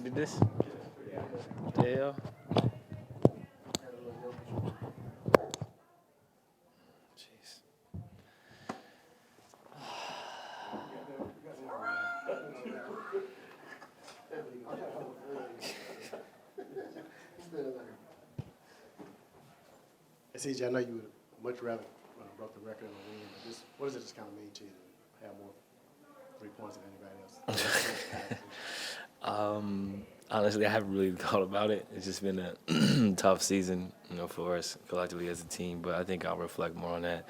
He did this? What the hell? Jeez. CJ, I know you would much rather broke the record and win, but what does it just kind of mean to you to have more 3 points than anybody else? Honestly, I haven't really thought about it. It's just been a tough season, for us collectively as a team. But I think I'll reflect more on that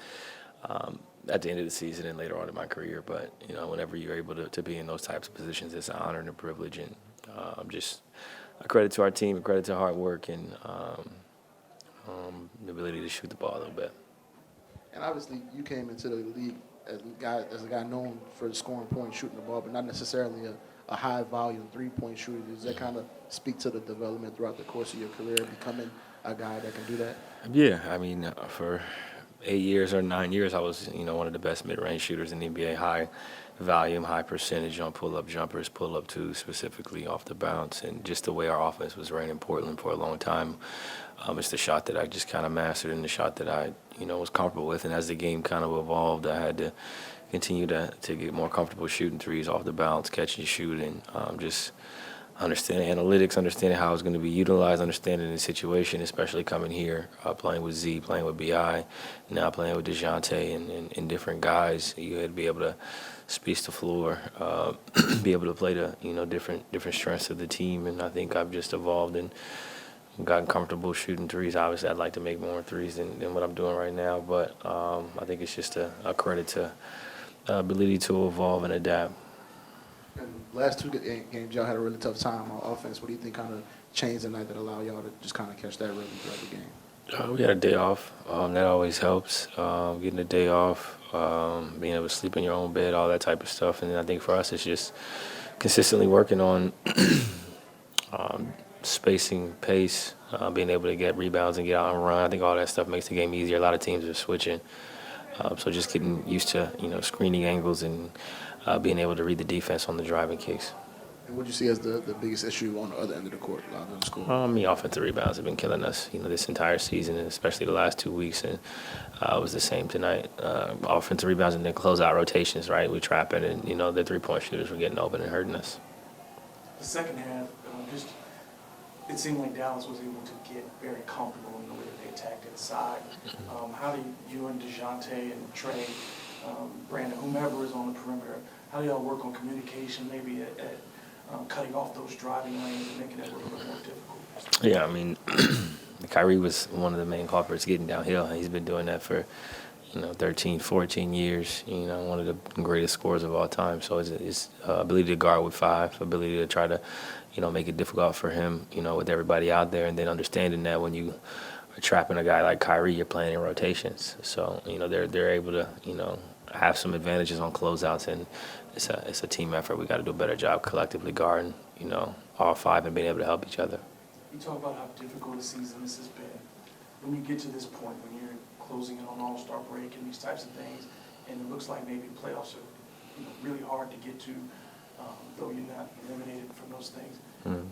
at the end of the season and later on in my career. But whenever you're able to be in those types of positions, it's an honor and a privilege. And just a credit to our team, a credit to hard work, and the ability to shoot the ball a little bit. And obviously, you came into the league as a guy known for scoring points, shooting the ball, but not necessarily a high-volume 3-point shooter. Does that kind of speak to the development throughout the course of your career, becoming a guy that can do that? Yeah, I mean, for 8 years or 9 years, I was, one of the best mid-range shooters in the NBA. High volume, high percentage on pull-up jumpers, pull-up twos specifically off the bounce, and just the way our offense was ran in Portland for a long time. It's the shot that I just kind of mastered and the shot that I, was comfortable with. And as the game kind of evolved, I had to continue to get more comfortable shooting threes off the bounce, catching, shooting, just understanding analytics, understanding how it's going to be utilized, understanding the situation, especially coming here, playing with Z, playing with BI, now playing with DeJounte and different guys. You had to be able to space the floor, be able to play the different strengths of the team, and I think I've just evolved and gotten comfortable shooting threes. Obviously, I'd like to make more threes than what I'm doing right now, but I think it's just a credit to ability to evolve and adapt. And last 2 games, y'all had a really tough time on offense. What do you think kind of changed tonight that allowed y'all to just kind of catch that rhythm throughout the game? We had a day off. That always helps. Getting a day off, being able to sleep in your own bed, all that type of stuff. And I think for us, it's just consistently working on spacing, pace, being able to get rebounds and get out and run. I think all that stuff makes the game easier. A lot of teams are switching. So just getting used to, screening angles and being able to read the defense on the driving kicks. And what do you see as the biggest issue on the other end of the court, on the score? Offensive rebounds have been killing us, this entire season, and especially the last 2 weeks. And it was the same tonight. Offensive rebounds and then closeout rotations, right? We're trapping, and, the 3-point shooters were getting open and hurting us. The second half, it seemed like Dallas was able to get very comfortable in the way that they attacked inside. How do you and DeJounte and Trey, Brandon, whomever is on the perimeter, how do y'all work on communication, maybe at cutting off those driving lanes and making it a little bit more difficult? Yeah, I mean, Kyrie was one of the main culprits getting downhill. He's been doing that for 13, 14 years, one of the greatest scorers of all time. So his ability to guard with 5, ability to try to, make it difficult for him, with everybody out there, and then understanding that when you are trapping a guy like Kyrie, you're playing in rotations. So, they're able to, have some advantages on closeouts, and it's a team effort. We got to do a better job collectively guarding, all 5 and being able to help each other. You talk about how difficult a season this has been. When you get to this point, when you're closing in on All-Star break and these types of things, and it looks like maybe playoffs are really hard to get to, though you're not eliminated from those things.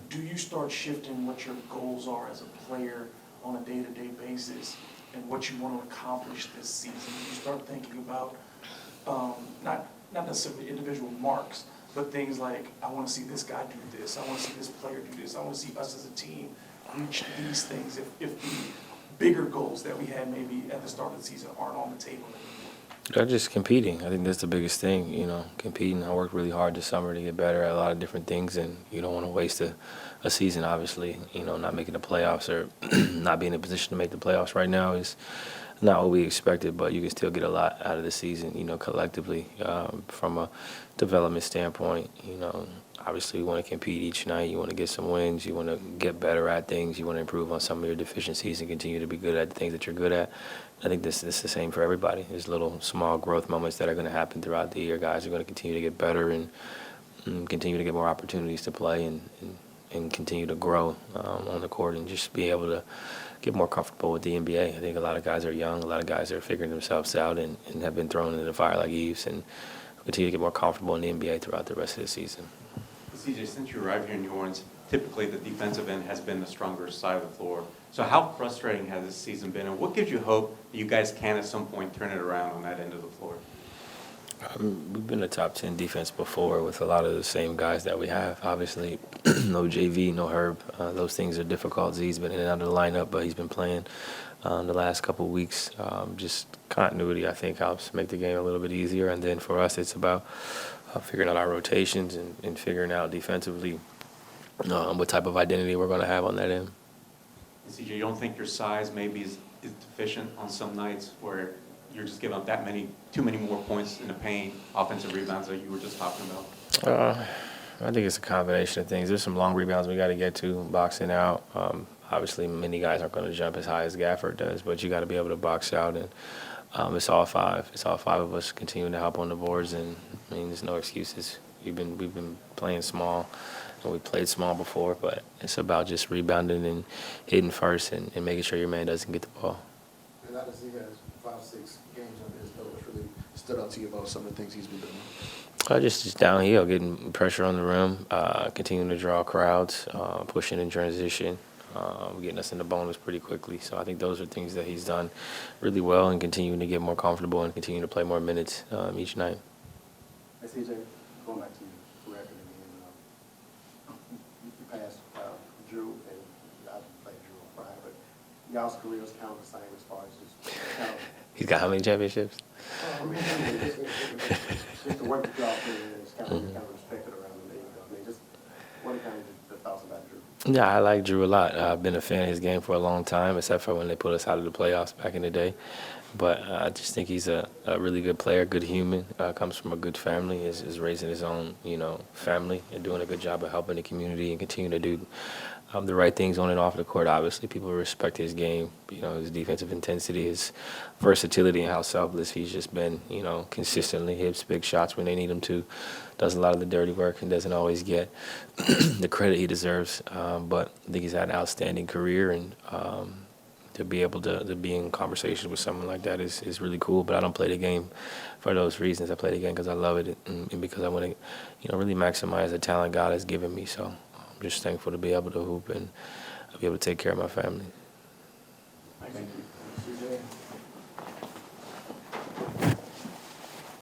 Do you start shifting what your goals are as a player on a day-to-day basis and what you want to accomplish this season? You start thinking about not necessarily individual marks, but things like, I want to see this guy do this, I want to see this player do this, I want to see us as a team reach these things if the bigger goals that we had maybe at the start of the season aren't on the table anymore? They're just competing. I think that's the biggest thing, competing. I worked really hard this summer to get better at a lot of different things, and you don't want to waste a season, obviously. Not making the playoffs or not being in a position to make the playoffs right now is not what we expected, but you can still get a lot out of the season, collectively from a development standpoint. Obviously, you want to compete each night. You want to get some wins. You want to get better at things. You want to improve on some of your deficiencies and continue to be good at the things that you're good at. I think this is the same for everybody. There's little small growth moments that are going to happen throughout the year. Guys are going to continue to get better and continue to get more opportunities to play and continue to grow on the court and just be able to get more comfortable with the NBA. I think a lot of guys are young. A lot of guys are figuring themselves out and have been thrown into the fire like Eves and continue to get more comfortable in the NBA throughout the rest of the season. CJ, since you arrived here in New Orleans, typically the defensive end has been the stronger side of the floor. So how frustrating has this season been, and what gives you hope that you guys can at some point turn it around on that end of the floor? We've been a top 10 defense before with a lot of the same guys that we have. Obviously, no JV, no Herb. Those things are difficult. Z's been in and out of the lineup, but he's been playing the last couple of weeks. Just continuity, I think, helps make the game a little bit easier. And then for us, it's about figuring out our rotations and figuring out defensively what type of identity we're going to have on that end. And CJ, you don't think your size maybe is deficient on some nights where you're just giving up too many more points in the paint, offensive rebounds that you were just talking about? I think it's a combination of things. There's some long rebounds we got to get to, boxing out. Obviously, many guys aren't going to jump as high as Gafford does, but you got to be able to box out. And it's all five. It's all five of us continuing to help on the boards. And I mean, there's no excuses. We've been playing small, and we played small before, but it's about just rebounding and hitting first and making sure your man doesn't get the ball. And I just see guys 5-6 games under his belt, which really stood out to you about some of the things he's been doing. Just downhill, getting pressure on the rim, continuing to draw crowds, pushing in transition, getting us in the bonus pretty quickly. So I think those are things that he's done really well, and continuing to get more comfortable and continuing to play more minutes each night. Hey, CJ, going back to your record again, you passed Drew, and I played Drew on Friday, but y'all's careers count the same as far as just kind of. He's got how many championships? I mean, just the work that y'all put in is kind of respected around the league. I mean, just what are kind of the thoughts about Drew? Yeah, I like Drew a lot. I've been a fan of his game for a long time, except for when they put us out of the playoffs back in the day. But I just think he's a really good player, good human, comes from a good family, is raising his own, family and doing a good job of helping the community and continuing to do the right things on and off the court. Obviously, people respect his game, his defensive intensity, his versatility, and how selfless he's just been, consistently hits big shots when they need him to, does a lot of the dirty work and doesn't always get the credit he deserves. But I think he's had an outstanding career, and to be able to be in conversation with someone like that is really cool. But I don't play the game for those reasons. I play the game because I love it and because I want to, really maximize the talent God has given me. So I'm just thankful to be able to hoop and be able to take care of my family. Thank you.